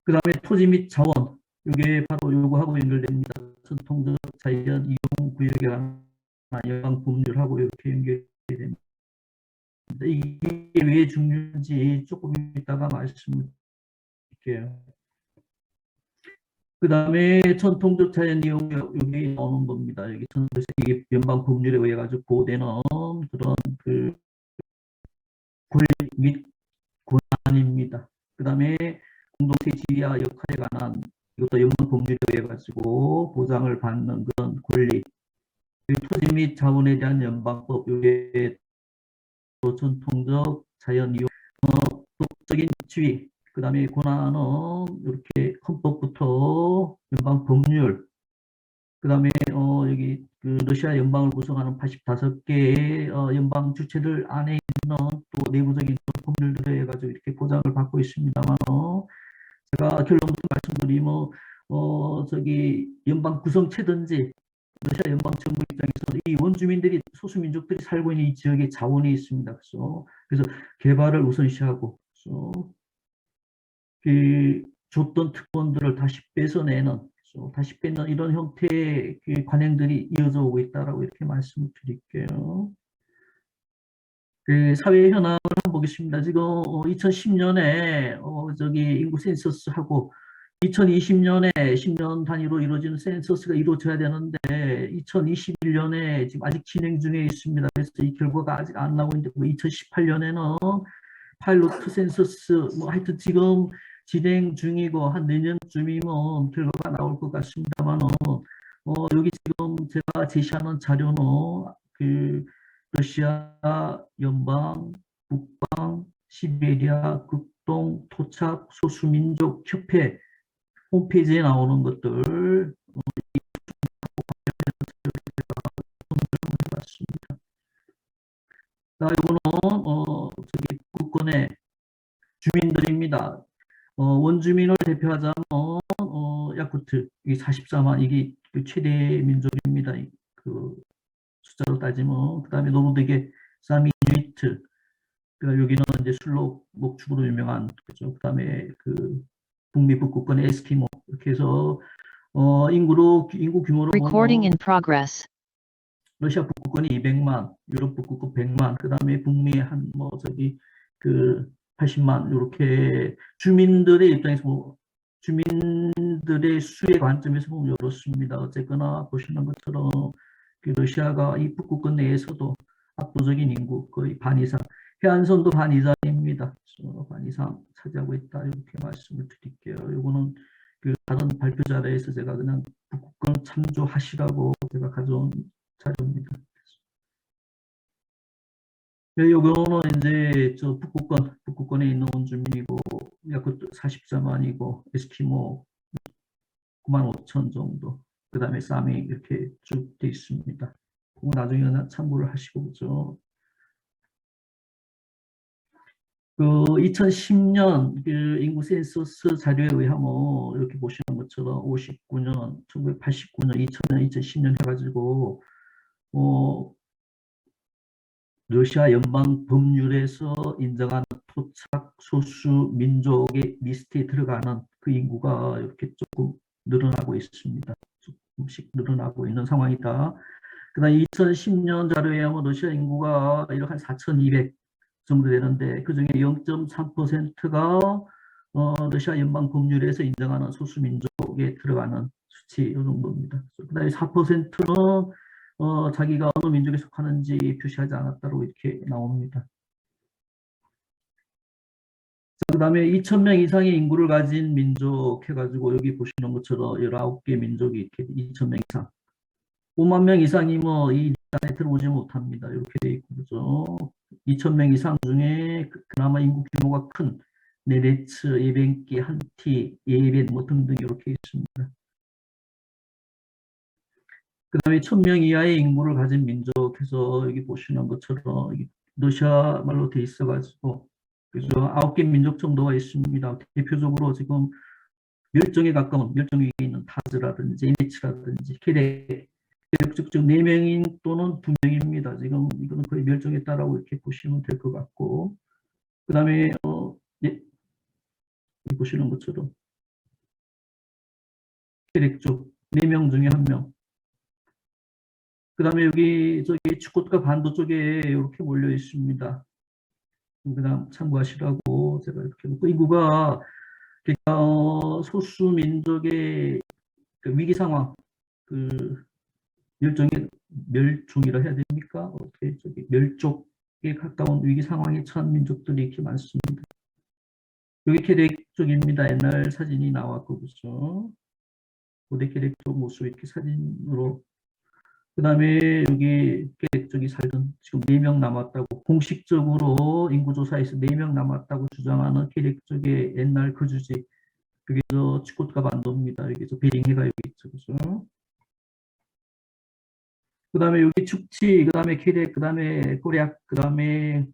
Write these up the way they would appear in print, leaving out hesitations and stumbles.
그 다음에 토지 및 자원, 이게 바로 요거하고 연결됩니다. 전통적 자연 이용 구역에 관한 연방 법률하고 이렇게 연결이 됩니다. 이게 왜 중요한지 조금 이따가 말씀을 드릴게요. 그 다음에 전통적 자연 이용 여기 나오는 겁니다. 여기 이게 연방 법률에 의해 가지고 보호되는 그런 그 권리 및 권한입니다. 그 다음에 공동체 지위와 역할에 관한 이것도 연방 법률에 의해 가지고 보장을 받는 그런 권리, 토지 및 자원에 대한 연방법, 이게 또 전통적 자연 이용, 법적인 지위, 그 다음에 권한은 이렇게 헌법부터 연방 법률, 그 다음에 여기 그 러시아 연방을 구성하는 85개의 연방 주체들 안에 있는 또 내부적인 법률들에 의해 가지고 이렇게 보장을 받고 있습니다만, 제가 결론부터 말씀드리면 저기 연방 구성체든지 러시아 연방 정부 입장에서 이 원주민들이 소수민족들이 살고 있는 이 지역에 자원이 있습니다. 그래서 개발을 우선시하고 그 줬던 특권들을 다시 뺏어내는 다시 뺏는 이런 형태의 그 관행들이 이어져 오고 있다라고 이렇게 말씀을 드릴게요. 그 사회 현황을 한번 보겠습니다. 지금 2010년에 저기 인구 센서스하고 2020년에 10년 단위로 이루어지는 센서스가 이루어져야 되는데 2021년에 지금 아직 진행 중에 있습니다. 그래서 이 결과가 아직 안 나오고 있는데 2018년에는 파일로트 센서스 뭐 하여튼 지금 진행 중이고 한 내년쯤이면 결과가 나올 것 같습니다만 여기 지금 제가 제시하는 자료는 그 러시아 연방, 북방, 시베리아, 극동, 토착, 소수민족 협회 홈페이지에 나오는 것들 해봤습니다. 자, 이거는 저기 북권의 주민들입니다. 원주민을 대표하자면 야쿠트 이 44만 이게 그 최대 민족입니다. 그 숫자로 따지면 그다음에 노르드계 사미 이누이트 그러니까 여기는 이제 술록 목축으로 유명한 거죠. 그다음에 그 북미 북극권의 에스키모 이렇게 해서 인구 규모로 Recording in progress. 러시아 북극권이 200만, 유럽 북극권 100만, 그다음에 북미 한 뭐 저기 그 80만 이렇게 주민들의 입장에서 주민들의 수의 관점에서 보면 이렇습니다. 어쨌거나 보시는 것처럼 그 러시아가 이 북극권 내에서도 압도적인 인구 거의 반 이상, 해안선도 반 이상입니다. 반 이상 차지하고 있다 이렇게 말씀을 드릴게요. 이거는 그 다른 발표 자료에서 제가 그냥 북극권 참조하시라고 제가 가져온 자료입니다. 요거는 이제 저 북극권에 있는 원주민이고 약 44만이고 에스키모 9만 5천 정도. 그 다음에 사미 이렇게 쭉 돼 있습니다. 나중에 참고를 하시고 그죠. 그 2010년 그 인구 센서스 자료에 의하면 이렇게 보시는 것처럼 59년, 1989년, 2000년, 2010년 해가지고 러시아 연방 법률에서 인정하는 토착 소수 민족의 리스트에 들어가는 그 인구가 이렇게 조금 늘어나고 있습니다. 조금씩 늘어나고 있는 상황이다. 그다음 2010년 자료에 의하면 러시아 인구가 이렇게 한 4,200 정도 되는데 그중에 0.3%가 러시아 연방 법률에서 인정하는 소수 민족에 들어가는 수치 이 정도입니다. 그다음에 4%는 자기가 어느 민족에 속하는지 표시하지 않았다고 이렇게 나옵니다. 그 다음에 2,000명 이상의 인구를 가진 민족 해가지고 여기 보시는 것처럼 19개 민족이 이렇게 2,000명 이상 5만 명 이상이 뭐 이 안에 들어오지 못합니다. 이렇게 돼 있고 그죠. 2,000명 이상 중에 그나마 인구 규모가 큰 네레츠, 예벤키, 한티, 예벤 뭐 등등 이렇게 있습니다. 그 다음에 1,000명 이하의 인구를 가진 민족해서 여기 보시는 것처럼 러시아 말로 돼 있어가지고 그죠 9개 민족 정도가 있습니다. 대표적으로 지금 멸종에 가까운 멸종 위기에 있는 타즈라든지 에네츠라든지 케덱 즉 4명인 또는 2명입니다. 지금 이거는 거의 멸종했다라고 이렇게 보시면 될 것 같고 그 다음에 여기 보시는 것처럼 캐릭족 4명 중에 1명. 그 다음에 여기 저기 축구가 반도 쪽에 이렇게 몰려 있습니다. 그다음 참고하시라고 제가 이렇게 놓고 인구가 소수 민족의 그 위기 상황, 그 멸종의 멸종이라 해야 됩니까? 어떻게 저기 멸종에 가까운 위기 상황에 처한 민족들이 이렇게 많습니다. 여기 계획 쪽입니다. 옛날 사진이 나왔고 그죠? 고대 계획 쪽 모습 이렇게 사진으로. 그 다음에 여기 계획 쪽이 살던 지금 4명 남았다고 공식적으로 인구조사에서 4명 남았다고 주장하는 계획 쪽의 옛날 거주지. 그게 저 치코트카 반도입니다. 여기 저 베링해가 여기 있죠. 그죠? 그 다음에 여기 축치, 그 다음에 케렉, 그 다음에 꼬략, 그 다음에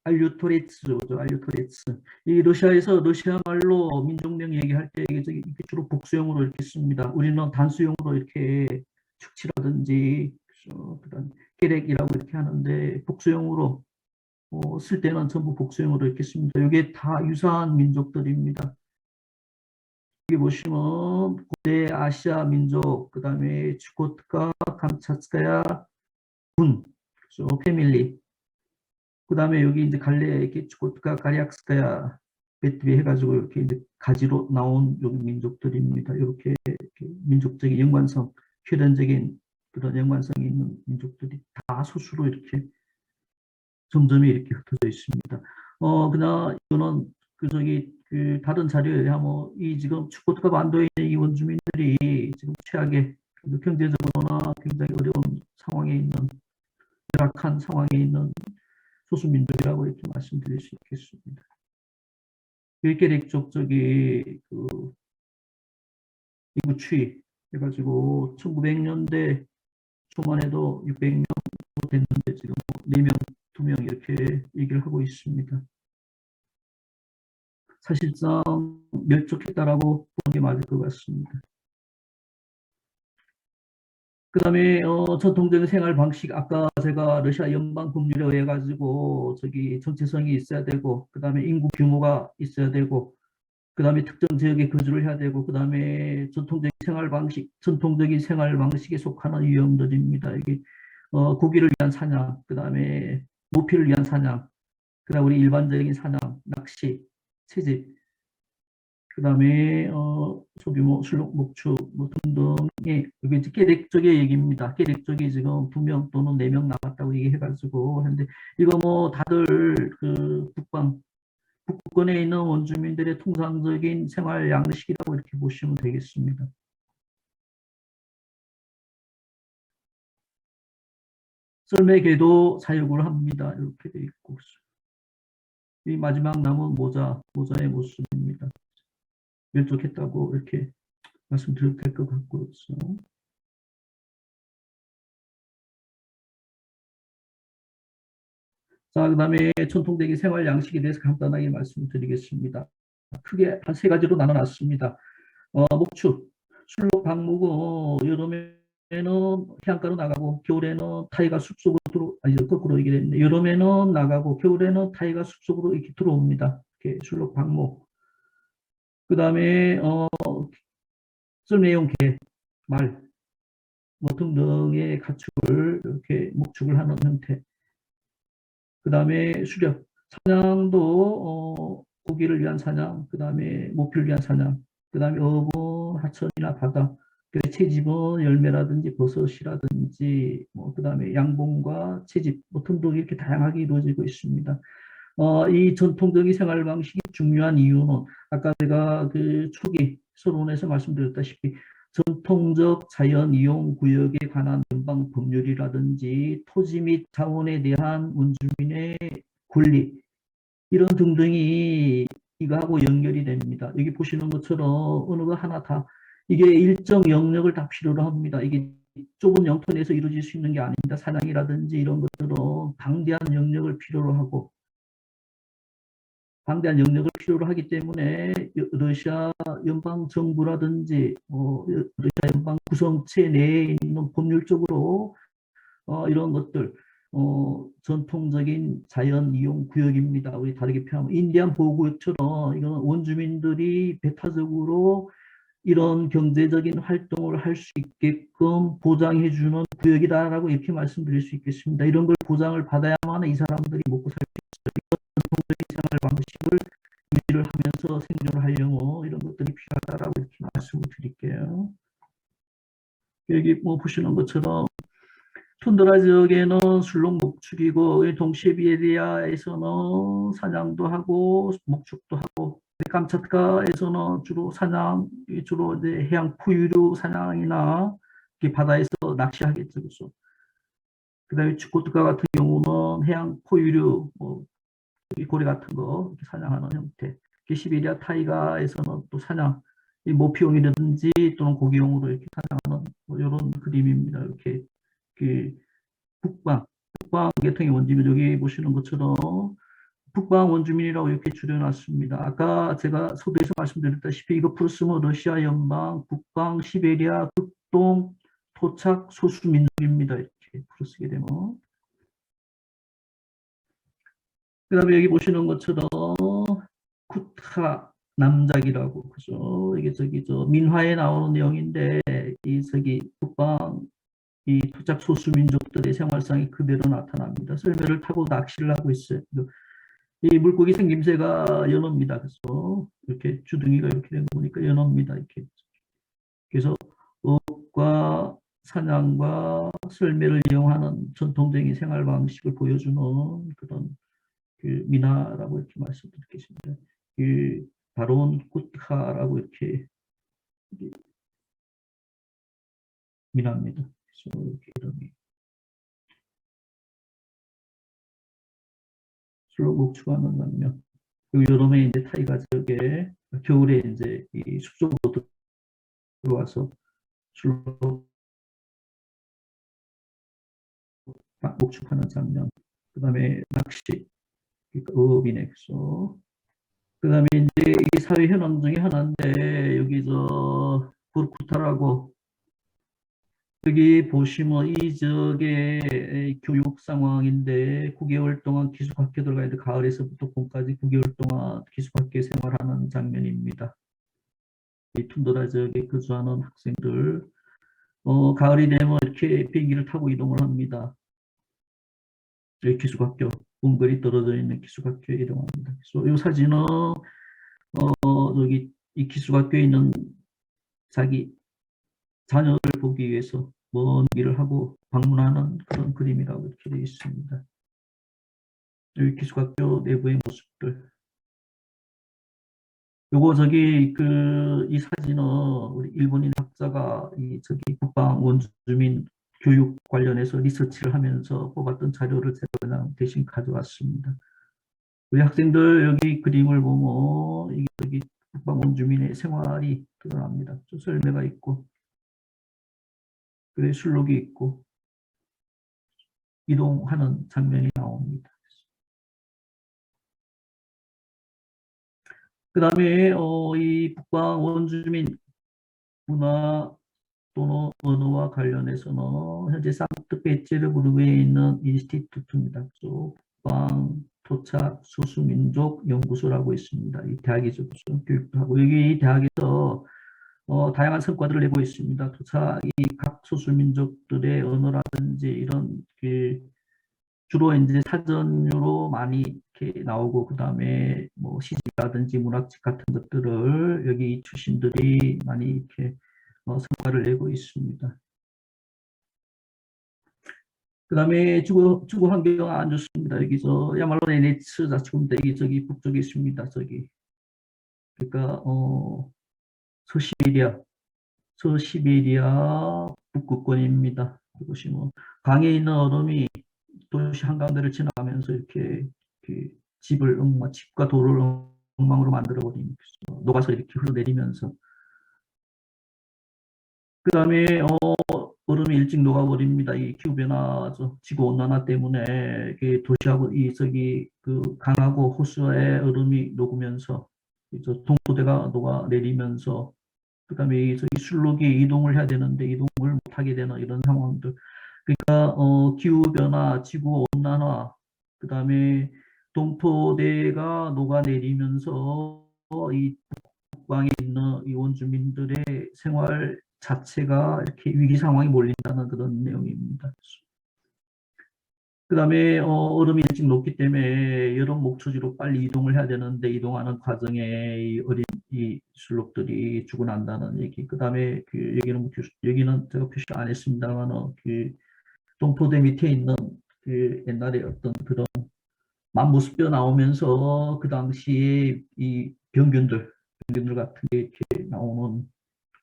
알류토레츠, 알류토레츠. 이 러시아에서 러시아 말로 민족명 얘기할 때 이게 주로 복수형으로 이렇게 씁니다. 우리는 단수형으로 이렇게 축치라든지, 그 다음 케렉이라고 이렇게 하는데 복수형으로 쓸 때는 전부 복수형으로 이렇게 씁니다. 이게 다 유사한 민족들입니다. 여기 보시면 고대 아시아 민족, 그 다음에 추코트카, 감차츠카야 군, 그렇죠? 패밀리. 그 다음에 여기 이제 갈래 이렇게 추코트카 가리악스카야 베트비 해가지고 이렇게 이제 가지로 나온 여기 민족들입니다. 이렇게 민족적인 연관성, 혈연적인 그런 연관성이 있는 민족들이 다 소수로 이렇게 점점이 이렇게 흩어져 있습니다. 그냥 이거는 그 다른 자료에 뭐 이 지금 축구트카 반도에 있는 이 원주민들이 지금 최악의 경제적으로나 굉장히 어려운 상황에 있는 열악한 상황에 있는 소수민족이라고 이렇게 말씀드릴 수 있겠습니다. 일계릭족 그 인구 추이 해가지고 1900년대 초만 해도 600명 됐는데 지금 4명, 2명 이렇게 얘기를 하고 있습니다. 사실상 멸족했다라고 보는 게 맞을 것 같습니다. 그 다음에 전통적인 생활 방식, 아까 제가 러시아 연방 법률에 의해 가지고 저기 정체성이 있어야 되고, 그 다음에 인구 규모가 있어야 되고, 그 다음에 특정 지역에 거주를 해야 되고, 그 다음에 전통적인 생활 방식에 속하는 유형들입니다. 이게 고기를 위한 사냥, 그 다음에 모피를 위한 사냥, 그 다음 우리 일반적인 사냥, 낚시, 채집, 그 다음에 소규모 술록 목축 뭐 등등의 여기 이제 계획 쪽의 얘기입니다. 계획 쪽이 지금 2명 또는 4명 나왔다고 얘기해가지고 하는데 이거 뭐 다들 그 북부권에 있는 원주민들의 통상적인 생활 양식이라고 이렇게 보시면 되겠습니다. 썰매개도 사육을 합니다. 이렇게 돼 있고 이 마지막 남은 모자의 모습입니다. 멸족했다고 이렇게 말씀드려도 될 것 같고요. 자, 그 다음에 전통적인 생활 양식에 대해서 간단하게 말씀드리겠습니다. 크게 한 3가지로 나눠놨습니다. 목축, 술록 방목은 여름에는 해안가로 나가고 겨울에는 타이가 숲속으로 아니죠, 거꾸로 얘기 됐네. 여름에는 나가고 겨울에는 타이가 숲속으로 이렇게 들어옵니다. 이렇게 술록 방목. 그 다음에 썰매용 개, 말, 뭐 등등의 가축을 이렇게 목축을 하는 형태. 그 다음에 수렵, 사냥도 고기를 위한 사냥, 그 다음에 모피를 위한 사냥, 그 다음에 어부, 하천이나 바다, 채집은 열매라든지 버섯이라든지, 그 다음에 양봉과 채집, 등등 이렇게 다양하게 이루어지고 있습니다. 이 전통적인 생활 방식이 중요한 이유는 아까 제가 그 초기 서론에서 말씀드렸다시피 전통적 자연 이용 구역에 관한 연방 법률이라든지 토지 및 자원에 대한 원주민의 권리 이런 등등이 이거하고 연결이 됩니다. 여기 보시는 것처럼 어느 거 하나 다 이게 일정 영역을 다 필요로 합니다. 이게 좁은 영토 내에서 이루어질 수 있는 게 아닙니다. 사냥이라든지 이런 것들은 방대한 영역을 필요로 하고 방대한 영역을 필요로 하기 때문에 러시아 연방 정부라든지 러시아 연방 구성체 내에 있는 법률적으로 이런 것들 전통적인 자연 이용 구역입니다. 우리 다르게 표현하면 인디안 보호구역처럼 이거는 원주민들이 배타적으로 이런 경제적인 활동을 할 수 있게끔 보장해주는 구역이다라고 이렇게 말씀드릴 수 있겠습니다. 이런 걸 보장을 받아야만 이 사람들이 먹고 살 수 있어요. 전통적인 생활 방식을 유지를 하면서 생존을 하려면 이런 것들이 필요하다라고 이렇게 말씀을 드릴게요. 여기 뭐 보시는 것처럼 툰드라 지역에는 술록 목축이고 동시베리아에서는 사냥도 하고 목축도 하고 감차트카에서는 주로 사냥 주로 이제 해양 포유류 사냥이나 바다에서 낚시하겠죠. 그래서 그다음에 추코트카 같은 경우는 해양 포유류 뭐 고래 같은 거 사냥하는 형태. 시베리아 타이가에서는 또 사냥 모피용이라든지 또는 고기용으로 이렇게 사냥하는 뭐 이런 그림입니다. 이렇게 그 북방 계통의 원주민 여기 보시는 것처럼 북방 원주민이라고 이렇게 줄여놨습니다. 아까 제가 서두에서 말씀드렸다시피 이거 플러스면 러시아 연방, 북방, 시베리아, 극동, 토착 소수민족입니다. 이렇게 풀어쓰게 되면. 그 다음에 여기 보시는 것처럼 쿠타 남작이라고 그죠? 이게 저 민화에 나오는 내용인데 이 북방 이 토착 소수민족들의 생활상이 그대로 나타납니다. 썰매를 타고 낚시를 하고 있어요. 이 물고기 생김새가 연어입니다. 그래서 이렇게 주둥이가 이렇게 된 거 보니까 연어입니다. 이렇게. 그래서 어업과 사냥과 썰매를 이용하는 전통적인 생활 방식을 보여주는 그런 그 민화라고 이렇게 말씀드리겠습니다. 그 바론 쿠트카라고 이렇게 민화입니다. 그래서 이렇게 이름이 술로 목축하는 장면. 그리고 여름에 이제 타이가 지역에 겨울에 이제 이 숲속으로 들어와서 술로 목축하는 장면. 그 다음에 낚시, 어업이네. 그래서 그 다음에 이제 이 사회 현황 중에 하나인데 여기 저 보르쿠타라고 여기 보시면 이 지역의 교육 상황인데 9개월 동안 기숙학교 들어가야 돼. 가을에서부터 봄까지 9개월 동안 기숙학교 생활하는 장면입니다. 이 툰드라 지역에 거주하는 학생들 가을이 되면 이렇게 비행기를 타고 이동을 합니다. 여기 기숙학교 원거리 떨어져 있는 기숙학교에 이동합니다. 그래서 이 사진은 여기 이 기숙학교에 있는 자기 자녀를 보기 위해서 먼 길을 하고 방문하는 그런 그림이라고 이렇게 되어 있습니다. 여기 기숙학교 내부의 모습들. 요거 저기 이 사진은 우리 일본인 학자가 이 저기 북방 원주민 교육 관련해서 리서치를 하면서 뽑았던 자료를 제가 그냥 대신 가져왔습니다. 우리 학생들 여기 그림을 보면 이게 저기 북방 원주민의 생활이 드러납니다. 썰매가 있고 그래 술록이 있고 이동하는 장면이 나옵니다. 그 다음에 이 북방 원주민 문화 또는 언어와 관련해서는 현재 상트페테르부르크에 있는 인스티튜트입니다. 북방 토착 소수민족 연구소라고 있습니다. 이 대학에서 교육도 하고 여기 이 대학에서 다양한 성과들을 내고 있습니다. 토착 각 소수민족들의 언어라든지 이런 주로 이제 사전으로 많이 이렇게 나오고 그다음에 뭐 시집이라든지 문학책 같은 것들을 여기 출신들이 많이 이렇게 성과를 내고 있습니다. 그다음에 주거 환경 안 좋습니다. 여기 야말로 네네츠 자치구인데 여기 저기 북쪽에 있습니다. 저기 그러니까 서시베리아 북극권입니다. 이것이 뭐 강에 있는 얼음이 도시 한가운데를 지나가면서 이렇게 집을 집과 도로를 엉망으로 만들어버리는 녹아서 이렇게 흘러내리면서 그 다음에 얼음이 일찍 녹아버립니다. 이 기후변화, 지구온난화 때문에 도시하고 강하고 호수의 얼음이 녹으면서 동토대가 녹아내리면서 그 다음에 이 술록이 이동을 해야 되는데 이동을 못하게 되는 이런 상황들 그러니까 기후변화, 지구온난화, 그 다음에 동토대가 녹아내리면서 이 북방에 있는 이 원주민들의 생활 자체가 이렇게 위기 상황에 몰린다는 그런 내용입니다. 그 다음에 얼음이 일찍 녹기 때문에 여름 목초지로 빨리 이동을 해야 되는데 이동하는 과정에 이 어린 이 술록들이 죽어난다는 얘기. 그 다음에 그 여기는 제가 표시 안 했습니다만 그 동포대 밑에 있는 그 옛날에 어떤 그런 만모습뼈 나오면서 그 당시에 이 병균들 같은 게 이렇게 나오는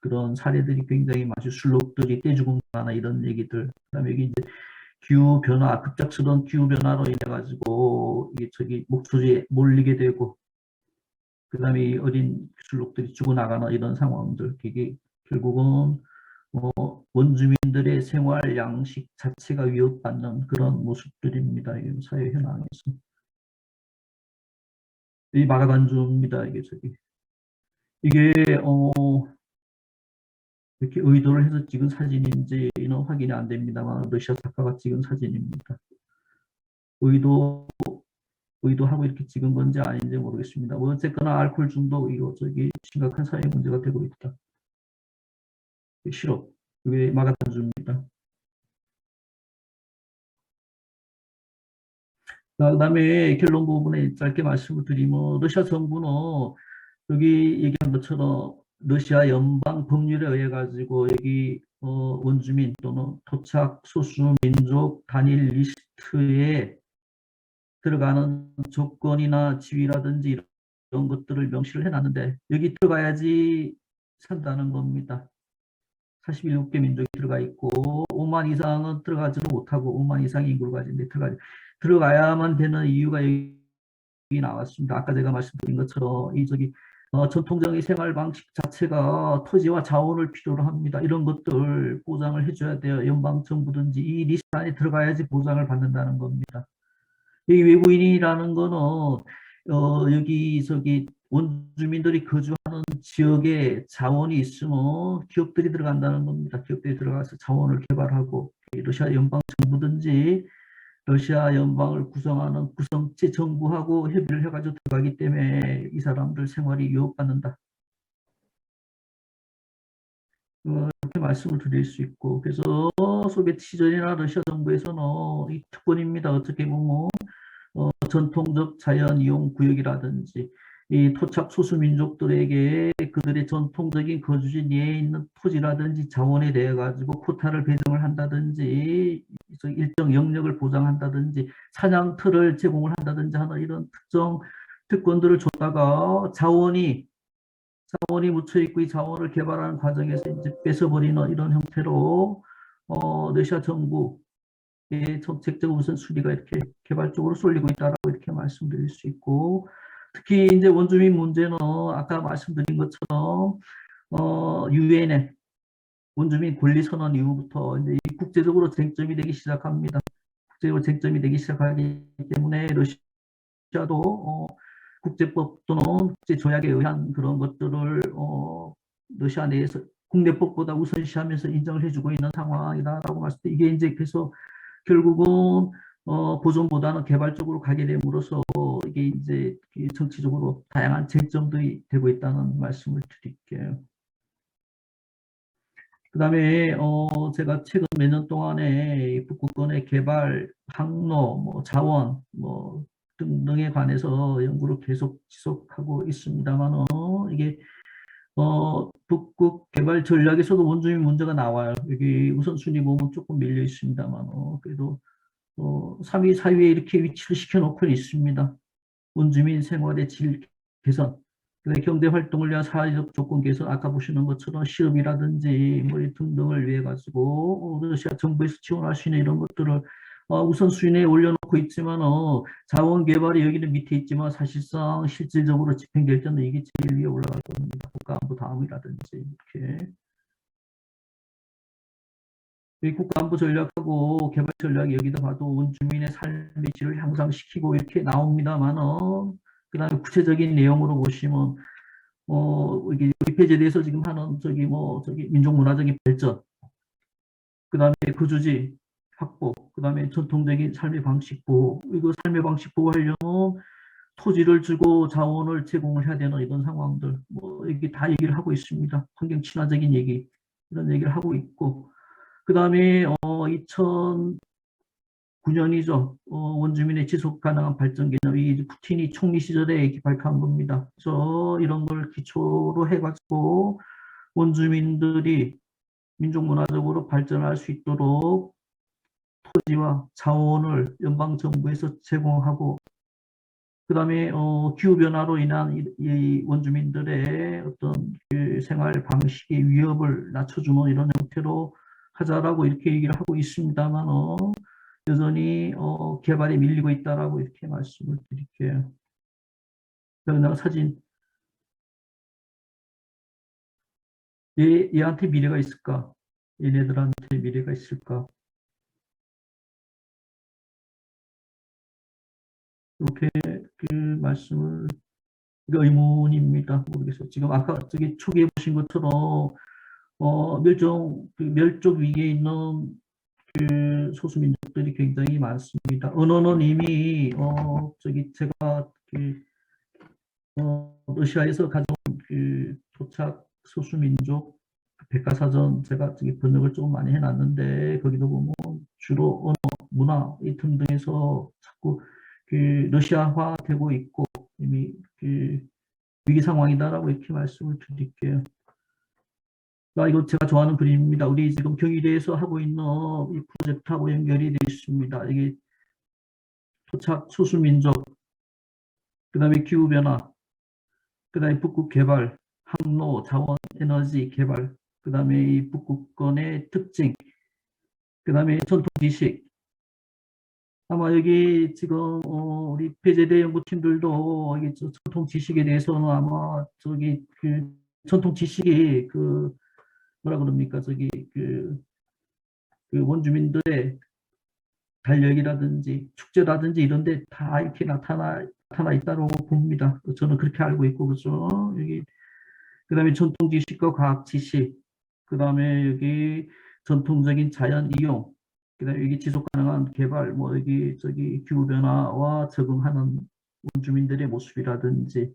그런 사례들이 굉장히 많죠. 술록들이 떼죽음하나 이런 얘기들. 그다음에 여기 이제 기후 변화, 급작스러운 기후 변화로 인해 가지고 이게 저기 목초지에 몰리게 되고, 그다음에 이 어린 술록들이 죽어나가는 이런 상황들, 이게 결국은 원주민들의 생활 양식 자체가 위협받는 그런 모습들입니다. 이 사회 현황에서. 이 마가단주입니다. 이게 저기 이게 이렇게 의도를 해서 찍은 사진인지는 확인이 안 됩니다만 러시아 작가가 찍은 사진입니다. 의도하고 이렇게 찍은 건지 아닌지 모르겠습니다. 뭐 어쨌거나 알코올 중독 이거 저기 심각한 사회 문제가 되고 있다. 실업 그게 마가단주입니다. 그다음에 결론 부분에 짧게 말씀을 드리면 러시아 정부는 여기 얘기한 것처럼 러시아 연방 법률에 의해 가지고 여기 원주민 또는 토착 소수 민족 단일 리스트에 들어가는 조건이나 지위라든지 이런 것들을 명시를 해놨는데 여기 들어가야지 산다는 겁니다. 47개 민족이 들어가 있고 5만 이상은 들어가지도 못하고 5만 이상의 인구를 가진데 들어가야만 되는 이유가 여기 나왔습니다. 아까 제가 말씀드린 것처럼 이 저기 전통적인 생활 방식 자체가 토지와 자원을 필요로 합니다. 이런 것들 보장을 해줘야 돼요. 연방 정부든지 이 리스트 안에 들어가야지 보장을 받는다는 겁니다. 이 외부인이라는 거는 여기 저기 원주민들이 거주하는 지역에 자원이 있으면 기업들이 들어간다는 겁니다. 기업들이 들어가서 자원을 개발하고 러시아 연방 정부든지 러시아 연방을 구성하는 구성체 정부하고 협의를 해가지고 들어가기 때문에 이 사람들 생활이 위협받는다. 이렇게 말씀을 드릴 수 있고, 그래서 소비에트 시절이나 러시아 정부에서는 이 특권입니다. 어떻게 보면 전통적 자연 이용 구역이라든지 이 토착 소수민족들에게 그들의 전통적인 거주지 내에 있는 토지라든지 자원에 대해 가지고 코타를 배정을 한다든지 일정 영역을 보장한다든지 사냥터를 제공을 한다든지 하는 이런 특정 특권들을 줬다가 자원이 묻혀 있고 이 자원을 개발하는 과정에서 이제 뺏어버리는 이런 형태로 러시아 정부 정책적 우선순위가 이렇게 개발적으로 쏠리고 있다라고 이렇게 말씀드릴 수 있고, 특히 이제 원주민 문제는 아까 말씀드린 것처럼 유엔의 원주민 권리 선언 이후부터 이제 국제적으로 쟁점이 되기 시작합니다. 국제적으로 쟁점이 되기 시작하기 때문에 러시아도 국제법 또는 국제 조약에 의한 그런 것들을 러시아 내에서 국내법보다 우선시하면서 인정을 해주고 있는 상황이다라고 말씀드립니다. 이게 이제 그래서 결국은 보존보다는 개발적으로 가게 됨으로써 이게 이제 정치적으로 다양한 쟁점들이 되고 있다는 말씀을 드릴게요. 그 다음에 제가 최근 몇 년 동안에 북극권의 개발, 항로, 뭐 자원, 뭐 등등에 관해서 연구를 계속 지속하고 있습니다만 이게 북극 개발 전략에서도 원주민 문제가 나와요. 여기 우선순위 보면 조금 밀려 있습니다만 그래도 3위, 4위에 이렇게 위치를 시켜놓고 있습니다. 원주민 생활의 질 개선, 경제 활동을 위한 사회적 조건 개선, 아까 보시는 것처럼 실업이라든지 뭐 등등을 위해 가지고 러시아 정부에서 지원할 수 있는 이런 것들을 우선순위에 올려놓고 있지만 자원 개발이 여기는 밑에 있지만 사실상 실질적으로 집행될 때는 이게 제일 위에 올라갈 겁니다. 국가안보 다음이라든지 이렇게. 국가안보 전략하고 개발 전략이 여기다 봐도 원주민의 삶의 질을 향상시키고 이렇게 나옵니다만은 그다음에 구체적인 내용으로 보시면 이게 위패제도에서 지금 하는 저기 민족 문화적인 발전, 그다음에 거주지, 확보, 그 다음에 전통적인 삶의 방식 보호, 이거 삶의 방식 보호하려면 토지를 주고 자원을 제공을 해야 되는 이런 상황들, 뭐 이게 다 얘기를 하고 있습니다. 환경 친화적인 얘기, 이런 얘기를 하고 있고, 그 다음에 2009년이죠. 원주민의 지속 가능한 발전 개념이 푸틴이 총리 시절에 이렇게 발표한 겁니다. 그래서 이런 걸 기초로 해가지고 원주민들이 민족문화적으로 발전할 수 있도록 토지와 자원을 연방정부에서 제공하고, 그 다음에 기후변화로 인한 이 원주민들의 어떤 그 생활 방식의 위협을 낮춰주는 이런 형태로 하자라고 이렇게 얘기를 하고 있습니다만 여전히 개발이 밀리고 있다라고 이렇게 말씀을 드릴게요. 그다음에 사진, 얘한테 미래가 있을까? 얘네들한테 미래가 있을까? 이렇게 그 말씀을, 의문입니다. 모르겠어요. 지금 아까 저기 초기에 보신 것처럼 멸종 위기에 있는 그 소수민족들이 굉장히 많습니다. 언어는 이미 저기 제가 그 러시아에서 가져온 그 도착 소수민족 백과사전 제가 저기 번역을 조금 많이 해놨는데, 거기도 보면 주로 언어, 문화 이 등등에서 자꾸 그 러시아화 되고 있고 이미 그 위기 상황이다라고 이렇게 말씀을 드릴게요. 이거 제가 좋아하는 그림입니다. 우리 지금 경희대에서 하고 있는 이 프로젝트하고 연결이 되어 있습니다. 이게 토착 소수민족, 그 다음에 기후변화, 그 다음에 북극 개발, 항로, 자원, 에너지 개발, 그 다음에 이 북극권의 특징, 그 다음에 전통 지식. 아마 여기 지금 우리 배재대 연구팀들도 이게 전통 지식에 대해서는 아마 저기 그 전통 지식이 그 뭐라 그럽니까, 저기 그 원주민들의 달력이라든지 축제라든지 이런 데 다 이렇게 나타나 있다고 봅니다. 저는 그렇게 알고 있고, 그죠? 여기, 그 다음에 전통 지식과 과학 지식, 그 다음에 여기 전통적인 자연 이용, 그 다음에 여기 지속 가능한 개발, 뭐 여기 저기 기후변화와 적응하는 원주민들의 모습이라든지,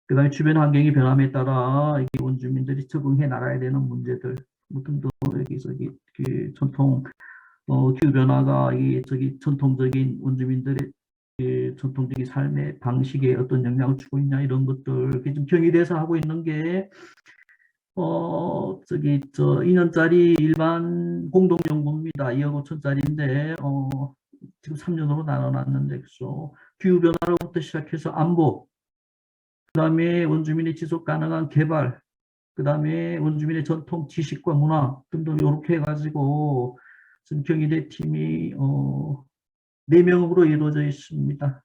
그 다음에 주변 환경이 변함에 따라 이 원주민들이 적응해 나가야 되는 문제들, 뭐 등등, 여기 저기 그 전통 기후변화가 이 저기 전통적인 원주민들의 전통적인 삶의 방식에 어떤 영향을 주고 있냐, 이런 것들 좀 경희대에서 하고 있는 게 저기 2년짜리 일반 공동 연구입니다. 2억 5천짜리인데 지금 3년으로 나눠놨는데, 그죠? 기후변화로부터 시작해서 안보, 그 다음에 원주민의 지속 가능한 개발, 그 다음에 원주민의 전통 지식과 문화 등등 이렇게 해가지고 지금 경희대 팀이 4명으로 이루어져 있습니다.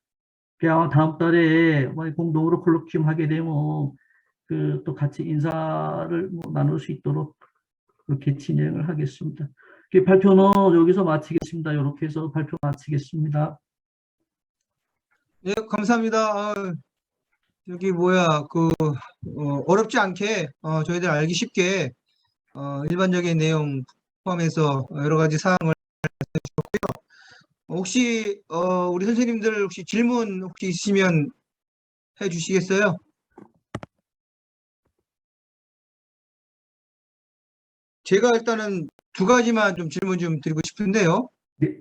아마 다음 달에 공동으로 콜로퀴움 하게 되면 그 또 같이 인사를 뭐 나눌 수 있도록 그렇게 진행을 하겠습니다. 발표는 여기서 마치겠습니다. 이렇게 해서 발표 마치겠습니다. 네, 감사합니다. 여기 뭐야 어렵지 않게 저희들 알기 쉽게 일반적인 내용 포함해서 여러 가지 사항을 주셨고요. 혹시 우리 선생님들 혹시 질문 혹시 있으시면 해주시겠어요? 제가 일단은 두 가지만 좀 질문 좀 드리고 싶은데요. 네.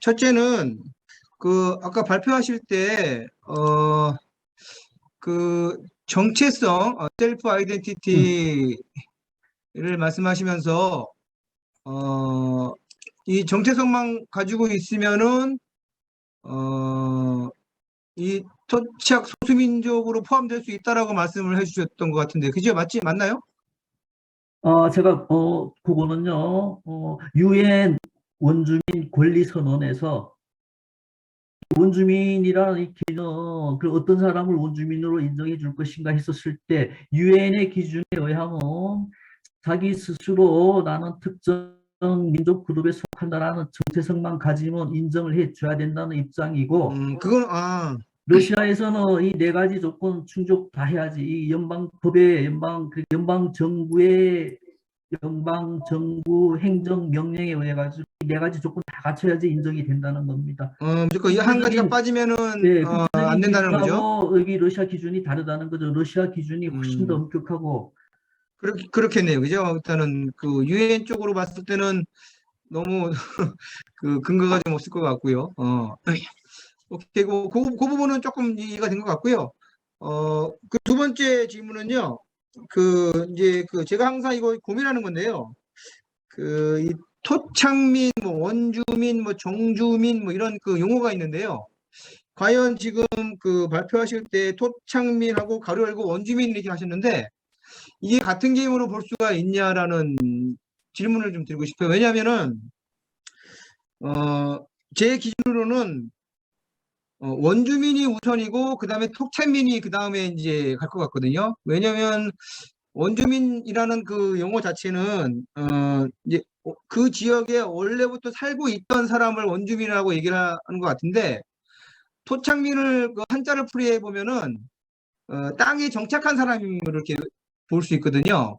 첫째는 아까 발표하실 때 정체성, 셀프 아이덴티티를 말씀하시면서 이 정체성만 가지고 있으면은 이 토착 소수민족으로 포함될 수 있다라고 말씀을 해주셨던 것 같은데, 그죠? 맞나요? 제가 그거는요, UN 원주민 권리 선언에서 원주민이라는 이 개념, 그 어떤 사람을 원주민으로 인정해 줄 것인가 했었을 때 유엔의 기준에 의하면 자기 스스로 나는 특정 민족 그룹에 속한다라는 정체성만 가지면 인정을 해 줘야 된다는 입장이고, 그건 러시아에서는 이 4가지 조건 충족 다 해야지 이 연방 법에 연방 정부의 연방 정부 행정 명령에 의해 가지고 이 네 가지 조건 다 갖춰야지 인정이 된다는 겁니다. 무조건 이 한 가지가 빠지면은 네, 안 국제적인 된다는 거죠. 기준하고 여기 러시아 기준이 다르다는 거죠. 러시아 기준이 훨씬 더 음, 엄격하고 그렇겠네요. 그죠? 일단은 그 유엔 쪽으로 봤을 때는 너무 그 근거가 좀 없을 것 같고요. 오케이, 그 부분은 조금 이해가 된 것 같고요. 그 두 번째 질문은요. 이제 제가 항상 이거 고민하는 건데요. 이 토착민, 뭐 원주민, 뭐 정주민, 뭐 이런 그 용어가 있는데요. 과연 지금 그 발표하실 때 토착민하고 가로 열고 원주민 이렇게 하셨는데 이게 같은 개념으로 볼 수가 있냐라는 질문을 좀 드리고 싶어요. 왜냐하면은 제 기준으로는 원주민이 우선이고 그 다음에 토착민이 그 다음에 이제 갈 것 같거든요. 왜냐하면 원주민이라는 그 용어 자체는 이제 그 지역에 원래부터 살고 있던 사람을 원주민이라고 얘기를 하는 것 같은데 토착민을 그 한자를 풀이해 보면은 땅에 정착한 사람을 이렇게 볼 수 있거든요.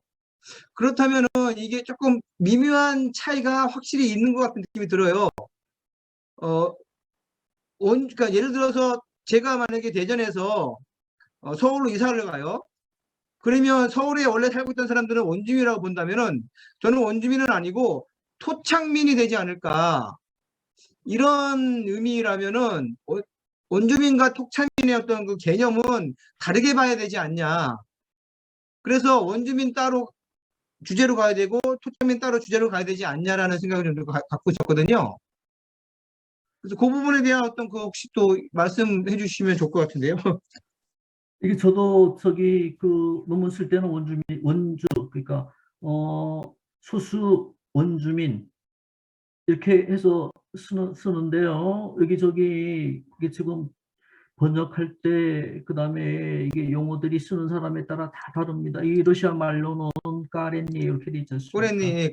그렇다면은 이게 조금 미묘한 차이가 확실히 있는 것 같은 느낌이 들어요. 어, 그러니까 예를 들어서 제가 만약에 대전에서 서울로 이사를 가요. 그러면 서울에 원래 살고 있던 사람들은 원주민이라고 본다면은 저는 원주민은 아니고 토착민이 되지 않을까. 이런 의미라면은 원주민과 토착민의 어떤 그 개념은 다르게 봐야 되지 않냐. 그래서 원주민 따로 주제로 가야 되고 토착민 따로 주제로 가야 되지 않냐라는 생각을 좀 갖고 있었거든요. 그래서 그 부분에 대한 어떤 그 혹시 또 말씀해 주시면 좋을 것 같은데요. 이게 저도 저기 그 논문 쓸 때는 원주 그러니까 소수 원주민 이렇게 해서 쓰는데요. 여기저기 이게 지금 번역할 때 그다음에 이게 용어들이 쓰는 사람에 따라 다 다릅니다. 이 러시아 말로는 까렌니 이렇게 돼 있지 않습니까?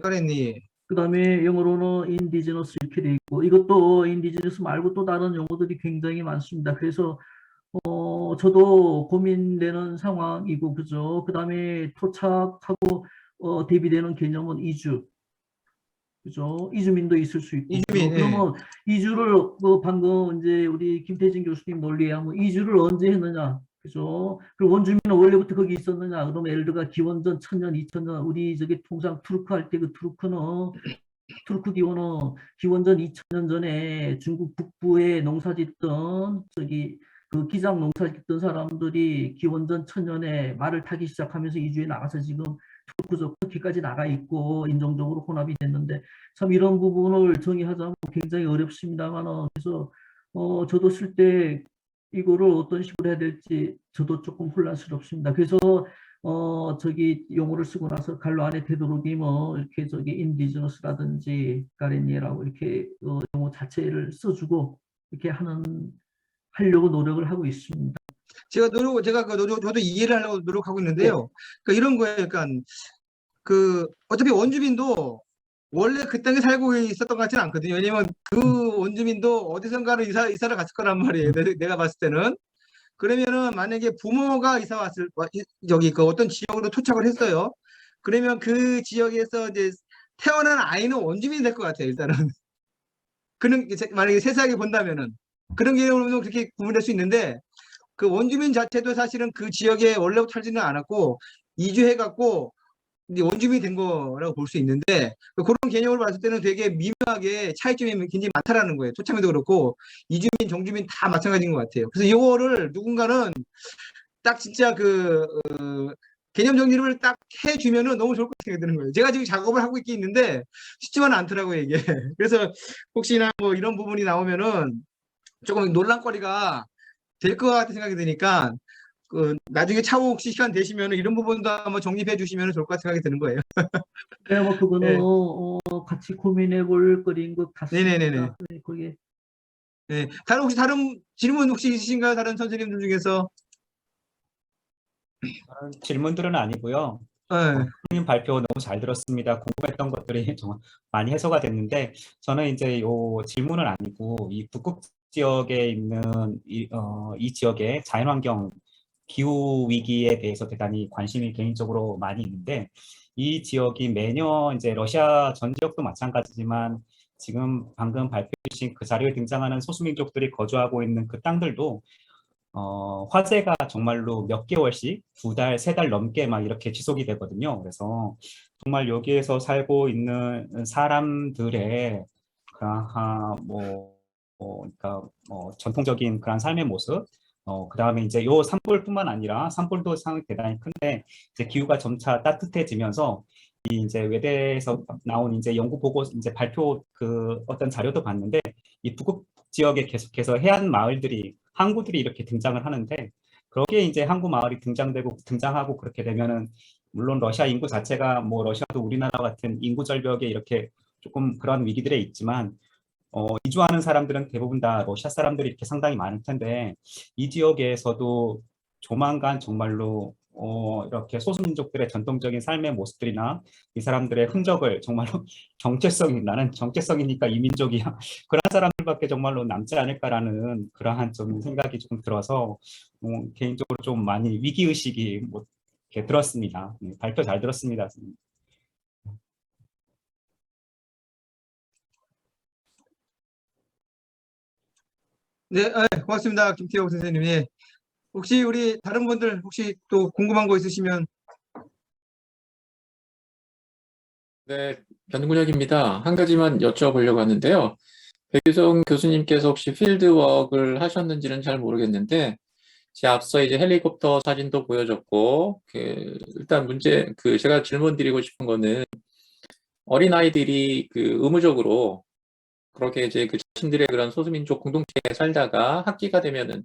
까렌니. 그다음에 영어로는 인디지너스 이렇게 돼 있고 이것도 인디지너스 말고 또 다른 용어들이 굉장히 많습니다. 그래서 저도 고민되는 상황이고 그죠. 그다음에 토착하고 대비되는 개념은 이주. 그죠? 이주민도 있을 수 있고. 이주민, 예. 그러면 이주를 방금 이제 우리 김태진 교수님 논리에 하면 이주를 언제 했느냐? 그죠? 그리고 원주민은 원래부터 거기 있었느냐? 그러면 예를 들어 기원전 1000년, 2000년 우리 저기 통상 투르크 할 때 그 투르크 기원은 기원전 2000년 전에 중국 북부에 농사짓던 저기 그 기장 농사짓던 사람들이 기원전 1000년에 말을 타기 시작하면서 이주에 나가서 지금 투르크족 터키까지 나가 있고 인종적으로 혼합이 됐는데 참 이런 부분을 정의하자면 굉장히 어렵습니다만 그래서 저도 쓸 때 이거를 어떤 식으로 해야 될지 저도 조금 혼란스럽습니다. 그래서 저기 용어를 쓰고 나서 갈로 안에 되도록이면 이렇게 저기 인디지너스라든지 가레니에라고 이렇게 용어 자체를 써주고 이렇게 하려고 노력을 하고 있습니다. 저도 이해를 하려고 노력하고 네. 있는데요. 그러니까 이런 거예요. 그러니까 어차피 원주민도 원래 그 땅에 살고 있었던 것 같지는 않거든요. 왜냐면 그 원주민도 어디선가는 이사를 갔을 거란 말이에요. 내가 봤을 때는. 그러면은 만약에 부모가 여기 그 어떤 지역으로 토착을 했어요. 그러면 그 지역에서 이제 태어난 아이는 원주민이 될 것 같아요. 일단은. 만약에 세세하게 본다면은 그런 개념으로는 그렇게 구분될 수 있는데 그 원주민 자체도 사실은 그 지역에 원래부터 살지는 않았고 이주해갖고 이제 원주민이 된 거라고 볼 수 있는데 그런 개념으로 봤을 때는 되게 미묘하게 차이점이 굉장히 많다라는 거예요. 토착민도 그렇고 이주민, 정주민 다 마찬가지인 것 같아요. 그래서 이거를 누군가는 딱 진짜 개념 정리를 딱 해주면은 너무 좋을 것 생각이 드는 거예요. 제가 지금 작업을 하고 있는데 쉽지만은 않더라고요, 이게. 그래서 혹시나 뭐 이런 부분이 나오면은 조금 논란거리가 될 것 같은 생각이 드니까 나중에 차후 혹시 시간 되시면 이런 부분도 한번 정립해 주시면 좋을 것 같은 생각이 드는 거예요. 네, 뭐 그거는 네. 같이 고민해 볼 거리인 것 네네네네. 같습니다. 네, 그게 네. 혹시 다른 질문 혹시 있으신가요? 다른 선생님들 중에서? 질문들은 아니고요. 네. 선생님 발표 너무 잘 들었습니다. 궁금했던 것들이 정말 많이 해소가 됐는데 저는 이제 요 질문은 아니고 이 북극 지역에 있는 이 지역의 자연환경 기후 위기에 대해서 대단히 관심이 개인적으로 많이 있는데 이 지역이 매년 이제 러시아 전 지역도 마찬가지지만 지금 방금 발표해 주신 그 자료에 등장하는 소수민족들이 거주하고 있는 그 땅들도 화재가 정말로 몇 개월씩 2달, 3달 넘게 막 이렇게 지속이 되거든요. 그래서 정말 여기에서 살고 있는 사람들의 그러니까 전통적인 그런 삶의 모습, 그 다음에 이제 요 산불뿐만 아니라 산불도 상당히 대단히 큰데 이제 기후가 점차 따뜻해지면서 이 이제 외대에서 나온 이제 연구 보고 이제 발표 그 어떤 자료도 봤는데 이 북극 지역에 계속해서 해안 마을들이 항구들이 이렇게 등장을 하는데 그렇게 이제 항구 마을이 등장하고 그렇게 되면은 물론 러시아 인구 자체가 뭐 러시아도 우리나라 같은 인구 절벽에 이렇게 조금 그런 위기들에 있지만 이주하는 사람들은 대부분 다 러시아 사람들이 이렇게 상당히 많을 텐데 이 지역에서도 조만간 정말로 이렇게 소수민족들의 전통적인 삶의 모습들이나 이 사람들의 흔적을 정말로 나는 정체성이니까 이민족이야 그런 사람들밖에 정말로 남지 않을까라는 그러한 좀 생각이 좀 들어서 개인적으로 좀 많이 위기의식이 뭐 이렇게 들었습니다. 발표 잘 들었습니다. 네, 고맙습니다. 김태호 선생님. 예. 혹시 우리 다른 분들 혹시 또 궁금한 거 있으시면. 네, 변근혁입니다. 한 가지만 여쭤보려고 하는데요. 백유성 교수님께서 혹시 필드워크를 하셨는지는 잘 모르겠는데, 제 앞서 이제 헬리콥터 사진도 보여줬고, 일단 제가 질문 드리고 싶은 거는, 어린아이들이 의무적으로 그렇게 이제 자신들의 그런 소수민족 공동체에 살다가 학기가 되면은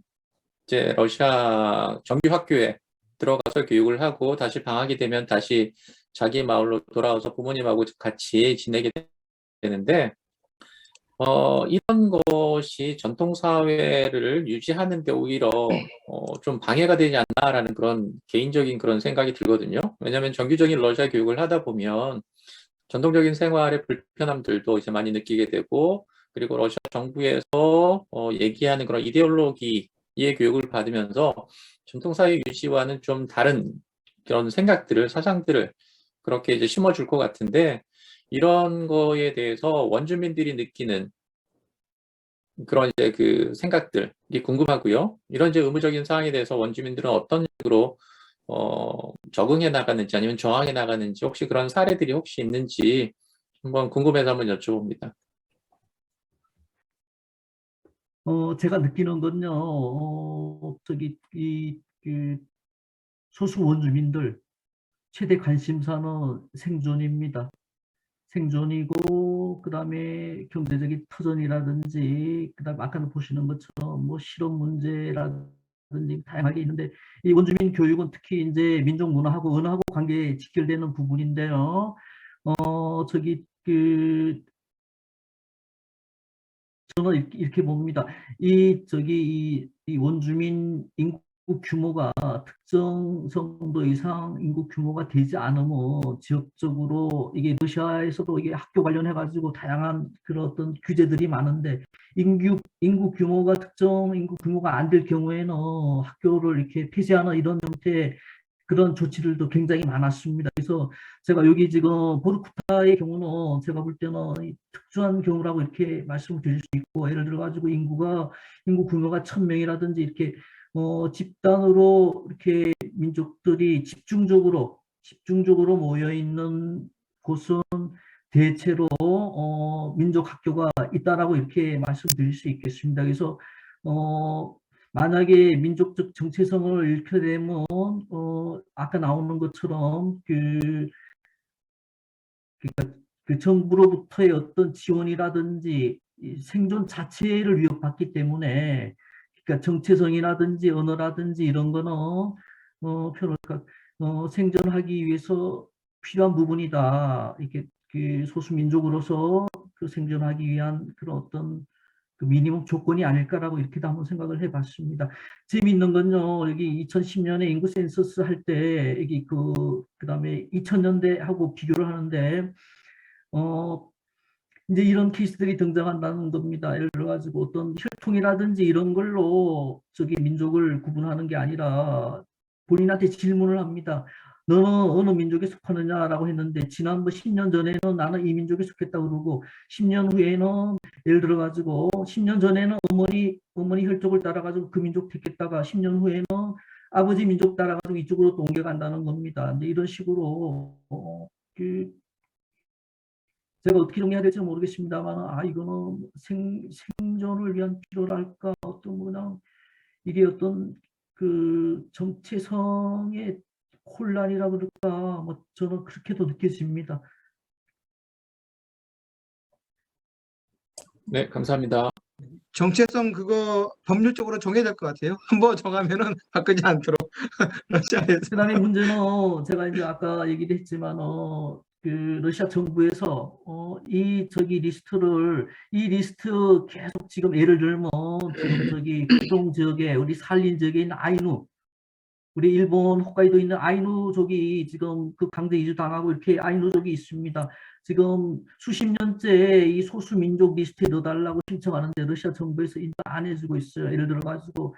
이제 러시아 정규 학교에 들어가서 교육을 하고 다시 방학이 되면 다시 자기 마을로 돌아와서 부모님하고 같이 지내게 되는데, 이런 것이 전통사회를 유지하는 데 오히려 좀 방해가 되지 않나라는 그런 개인적인 그런 생각이 들거든요. 왜냐하면 정규적인 러시아 교육을 하다 보면 전통적인 생활의 불편함들도 이제 많이 느끼게 되고, 그리고 러시아 정부에서 얘기하는 그런 이데올로기의 교육을 받으면서 전통사회 유지와는 좀 다른 그런 생각들을, 사상들을 그렇게 이제 심어줄 것 같은데, 이런 거에 대해서 원주민들이 느끼는 그런 이제 생각들이 궁금하고요. 이런 이제 의무적인 사항에 대해서 원주민들은 어떤 식으로 적응해 나가는지 아니면 저항해 나가는지 혹시 그런 사례들이 혹시 있는지 한번 궁금해서 한번 여쭤봅니다. 제가 느끼는 건요, 소수 원주민들 최대 관심사는 생존입니다. 생존이고, 그 다음에 경제적인 터전이라든지, 그 다음에 아까 보시는 것처럼 뭐 실업 문제라든지 다양하게 있는데, 이 원주민 교육은 특히 이제 민족 문화하고 언어하고 관계에 직결되는 부분인데요. 저기, 저는 이렇게 봅니다. 이 원주민 인구 규모가 특정 정도 이상 인구 규모가 되지 않으면 지역적으로 이게 러시아에서도 이게 학교 관련해 가지고 다양한 그런 어떤 규제들이 많은데 인구 규모가 특정 인구 규모가 안 될 경우에는 학교를 이렇게 폐쇄하는 이런 형태의 그런 조치들도 굉장히 많았습니다. 그래서 제가 여기 지금 보르쿠타의 경우는 제가 볼 때는 특수한 경우라고 이렇게 말씀을 드릴 수 있고, 예를 들어 가지고 인구 규모가 1,000명이라든지 이렇게 집단으로 이렇게 민족들이 집중적으로 모여 있는 곳은 대체로 민족 학교가 있다라고 이렇게 말씀드릴 수 있겠습니다. 그래서 만약에 민족적 정체성을 잃게 되면 아까 나오는 것처럼 그 정부로부터의 어떤 지원이라든지 생존 자체를 위협받기 때문에, 그러니까 정체성이라든지 언어라든지 이런 거는 생존하기 위해서 필요한 부분이다. 이렇게 소수 민족으로서 생존하기 위한 그런 어떤 미니멈 조건이 아닐까라고 이렇게도 한번 생각을 해봤습니다. 재미있는 건요, 여기 2010년에 인구 센서스 할 때 여기 그다음에 2000년대하고 비교를 하는데 이제 이런 케이스들이 등장한다는 겁니다. 예를 들어 가지고 어떤 혈통이라든지 이런 걸로 민족을 구분하는 게 아니라 본인한테 질문을 합니다. 너는 어느 민족에 속하느냐라고 했는데 지난 뭐 10년 전에는 나는 이 민족에 속했다 그러고 10년 후에는 예를 들어 가지고 10년 전에는 어머니 혈족을 따라 가지고 그 민족 택했다가 10년 후에는 아버지 민족 따라 가지고 이쪽으로 또 옮겨간다는 겁니다. 근데 이런 식으로 그 제가 어떻게 정리해야 될지 모르겠습니다만, 이거는 생존을 위한 필요랄까, 어떤 그냥 이게 어떤 그 정체성의 혼란이라 그럴까, 뭐 저는 그렇게도 느껴집니다. 네, 감사합니다. 정체성 그거 법률적으로 정해야 될 것 같아요. 한번 정하면은 바꾸지 않도록 러시아에서. 그다음에 문제는 제가 이제 아까 얘기도 했지만 그 러시아 정부에서 이 리스트 계속 지금 예를 들면 지금 저기 구동 지역에 우리 산린 지역에 있는 아이누, 우리 일본 홋카이도에 있는 아이누족이 지금 그 강제 이주 당하고 이렇게 아이누족이 있습니다. 지금 수십 년째 이 소수민족 리스트에 넣어달라고 신청하는데 러시아 정부에서 인정 안 해주고 있어요. 예를 들어 가지고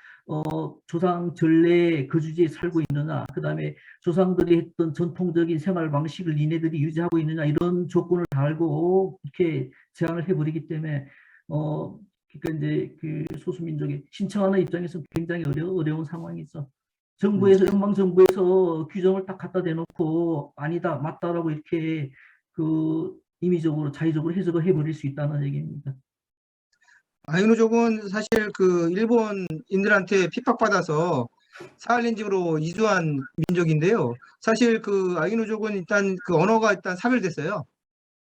조상 전래 거주지에 살고 있느냐, 그 다음에 조상들이 했던 전통적인 생활 방식을 니네들이 유지하고 있느냐, 이런 조건을 달고 이렇게 제한을 해버리기 때문에 그러니까 이제 그 소수민족이 신청하는 입장에서 굉장히 어려운 상황이죠. 정부에서 연방 정부에서 규정을 딱 갖다 대놓고 아니다 맞다라고 이렇게 그 임의적으로 자의적으로 해석을 해버릴 수 있다는 얘기입니다. 아이누족은 사실 그 일본인들한테 핍박받아서 사할린 지역으로 이주한 민족인데요. 사실 그 아이누족은 일단 그 언어가 일단 사별됐어요.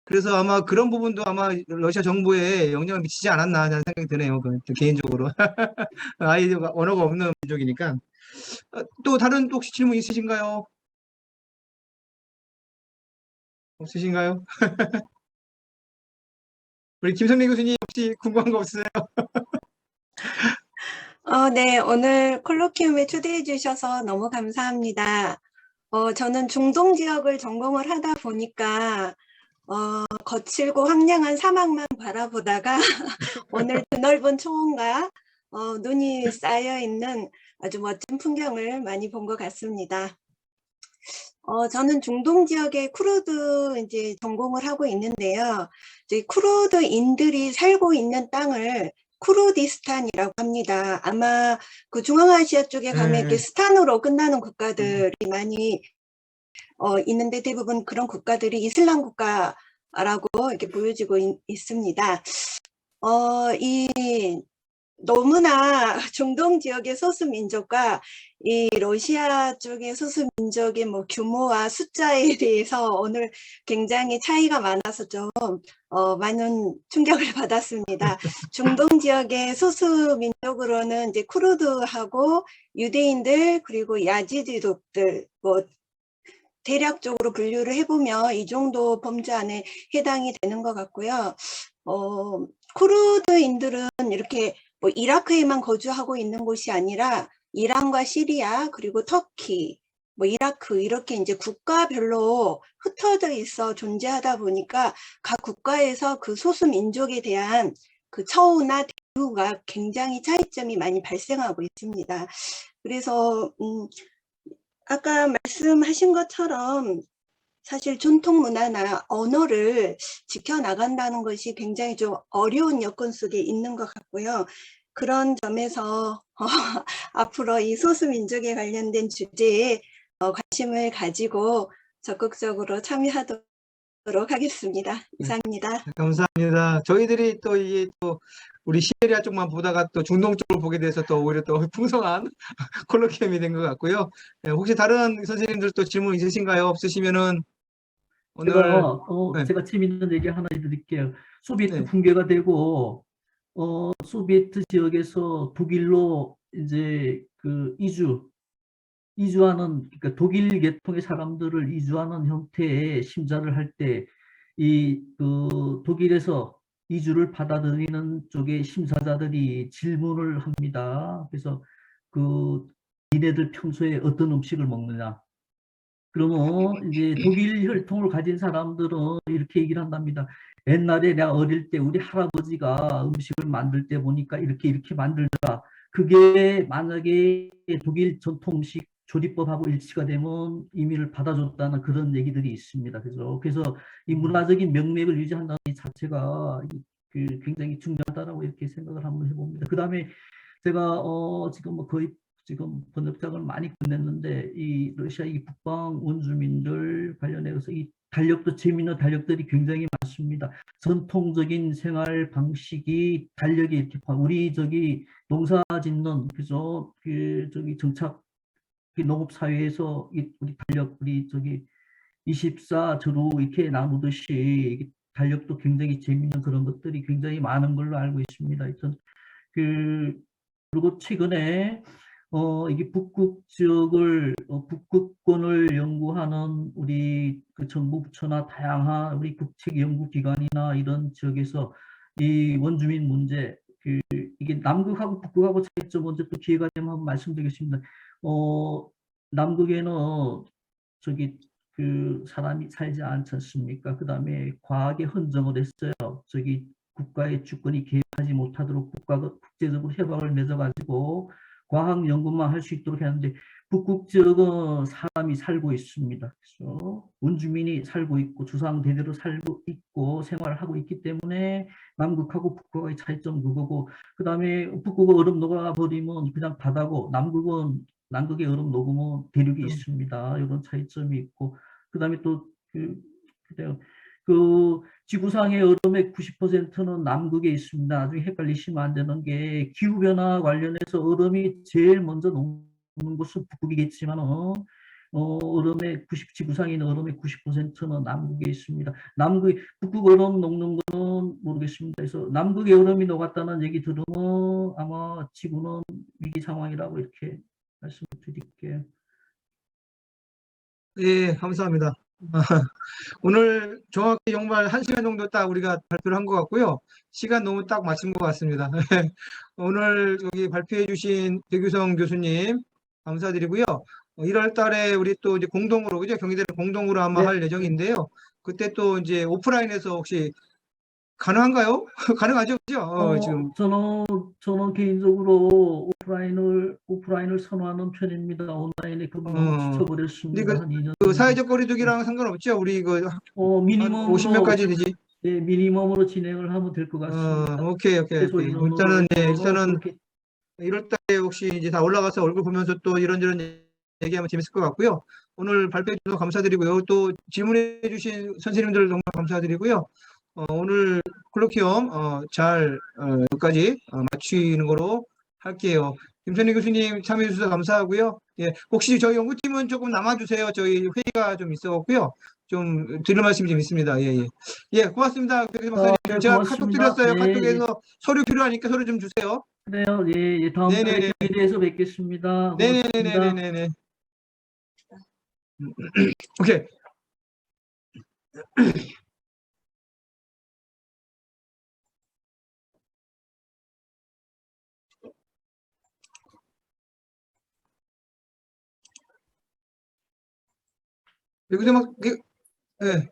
그래서 아마 그런 부분도 아마 러시아 정부에 영향을 미치지 않았나 하는 생각이 드네요. 개인적으로. 아이가 언어가 없는 민족이니까. 또 다른 또 혹시 질문 있으신가요? 없으신가요? 우리 김성래 교수님 혹시 궁금한 거 없으세요? 네, 오늘 콜로키움에 초대해 주셔서 너무 감사합니다. 저는 중동 지역을 전공을 하다 보니까 거칠고 황량한 사막만 바라보다가 오늘 드넓은 초원과 눈이 쌓여 있는 아주 멋진 풍경을 많이 본 것 같습니다. 저는 중동 지역의 쿠르드 이제 전공을 하고 있는데요. 이제 쿠르드인들이 살고 있는 땅을 쿠르디스탄이라고 합니다. 아마 그 중앙아시아 쪽에 가면 이렇게 스탄으로 끝나는 국가들이 많이 있는데 대부분 그런 국가들이 이슬람 국가라고 이렇게 보여지고 있습니다. 너무나 중동 지역의 소수민족과 이 러시아 쪽의 소수민족의 뭐 규모와 숫자에 대해서 오늘 굉장히 차이가 많아서 좀 많은 충격을 받았습니다. 중동 지역의 소수민족으로는 이제 쿠르드하고 유대인들 그리고 야지디족들 뭐 대략적으로 분류를 해보면 이 정도 범주 안에 해당이 되는 것 같고요. 쿠르드인들은 이렇게 뭐 이라크에만 거주하고 있는 곳이 아니라 이란과 시리아 그리고 터키, 뭐 이라크 이렇게 이제 국가별로 흩어져 있어 존재하다 보니까 각 국가에서 그 소수 민족에 대한 그 처우나 대우가 굉장히 차이점이 많이 발생하고 있습니다. 그래서 아까 말씀하신 것처럼 사실 전통 문화나 언어를 지켜나간다는 것이 굉장히 좀 어려운 여건 속에 있는 것 같고요. 그런 점에서 앞으로 이 소수민족에 관련된 주제에 관심을 가지고 적극적으로 참여하도록 하겠습니다. 이상입니다. 감사합니다. 저희들이 또 이게 또 우리 시베리아 쪽만 보다가 또 중동 쪽을 보게 돼서 또 오히려 또 풍성한 콜로키움이 된 것 같고요. 네, 혹시 다른 선생님들 또 질문 있으신가요? 없으시면은 오늘 제가 재밌는 얘기 하나 해드릴게요. 소비에트 네. 붕괴가 되고 소비에트 지역에서 독일로 이제 그 이주하는, 그러니까 독일 계통의 사람들을 이주하는 형태의 심사를 할 때 이 그 독일에서 이주를 받아들이는 쪽의 심사자들이 질문을 합니다. 그래서 니네들 평소에 어떤 음식을 먹느냐. 그러면 이제 독일 혈통을 가진 사람들은 이렇게 얘기를 한답니다. 옛날에 내가 어릴 때 우리 할아버지가 음식을 만들 때 보니까 이렇게 만들더라. 그게 만약에 독일 전통 음식 조리법하고 일치가 되면 임의를 받아줬다는 그런 얘기들이 있습니다. 그래서 이 문화적인 명맥을 유지한다는 이 자체가 굉장히 중요하다라고 이렇게 생각을 한번 해봅니다. 그 다음에 제가 지금 뭐 거의 지금 번역작을 많이 끝냈는데 이 러시아 이 북방 원주민들 관련해서 이 달력도 재미있는 달력들이 굉장히 많습니다. 전통적인 생활 방식이 달력이 이렇게 우리 저기 농사 짓는 그죠 저기 정착 농업 사회에서 우리 달력 우리 저기 24조로 이렇게 나누듯이 달력도 굉장히 재미있는 그런 것들이 굉장히 많은 걸로 알고 있습니다. 하여튼 그리고 최근에 이게 북극 지역을 북극권을 연구하는 우리 그 정부 부처나 다양한 우리 국책 연구기관이나 이런 지역에서 이 원주민 문제 이게 남극하고 북극하고 차이점 먼저 또 기회가 되면 한번 말씀드리겠습니다. 남극에는 저기 사람이 살지 않지 않습니까? 그 다음에 과학의 헌정을 했어요. 저기 국가의 주권이 개입하지 못하도록 국가가 국제적으로 협약을 맺어가지고 과학 연구만 할 수 있도록 했는데 북극 지역은 사람이 살고 있습니다. 그래서 원주민이 살고 있고 주상 대대로 살고 있고 생활을 하고 있기 때문에 남극하고 북극의 차이점 그거고 그 다음에 북극은 얼음 녹아버리면 그냥 바다고 남극의 얼음 녹으면 대륙이 있습니다. 이런 차이점이 있고 그 다음에 또 지구상의 얼음의 90%는 남극에 있습니다. 나중에 헷갈리시면 안 되는 게 기후변화 관련해서 얼음이 제일 먼저 녹는 곳은 북극이겠지만 얼음의 지구상에 있는 얼음의 90%는 남극에 있습니다. 북극 얼음 녹는 거는 모르겠습니다. 그래서 남극의 얼음이 녹았다는 얘기 들으면 아마 지구는 위기 상황이라고 이렇게 말씀드릴게요. 예, 감사합니다. 오늘 정확히 정말 1시간 정도 딱 우리가 발표를 한 것 같고요. 시간 너무 딱 맞춘 것 같습니다. 오늘 여기 발표해 주신 백유성 교수님 감사드리고요. 1월 달에 우리 또 이제 공동으로, 그죠? 경희대를 공동으로 아마 네. 할 예정인데요. 그때 또 이제 오프라인에서 혹시 가능한가요? 가능하죠? 그죠? 지금. 저는 개인적으로 오프라인을 선호하는 편입니다. 온라인에 너무 근데 지쳐버렸습니다. 한 2년 그 정도. 사회적 거리두기랑 상관없죠? 우리 한 미니멈으로 50명까지 되지? 미니멈으로 진행을 하면 될 것 같습니다. 오케이. 최소 인원으로 일단은, 네, 해서 일단은 그렇게 1월 달에 혹시 이제 다 올라가서 얼굴 보면서 또 이런저런 얘기하면 재밌을 것 같고요. 오늘 발표해 주셔서 감사드리고요. 또 질문해 주신 선생님들 정말 감사드리고요. 오늘 콜로키움 여기까지 마치는 거로 할게요. 김선희 교수님 참여해 주셔서 감사하고요. 예, 혹시 저희 연구팀은 조금 남아주세요. 저희 회의가 좀 있어갖고요. 좀 드릴 말씀이 좀 있습니다. 예, 고맙습니다. 박사님. 네, 제가 카톡 고맙습니다. 드렸어요. 네, 카톡에서 서류 필요하니까 서류 좀 주세요. 그래요. 예, 다음 달에 네네네. 경희대에서 뵙겠습니다. 고맙습니다. 네네네네네네. 오케이. 여기서 막, 예.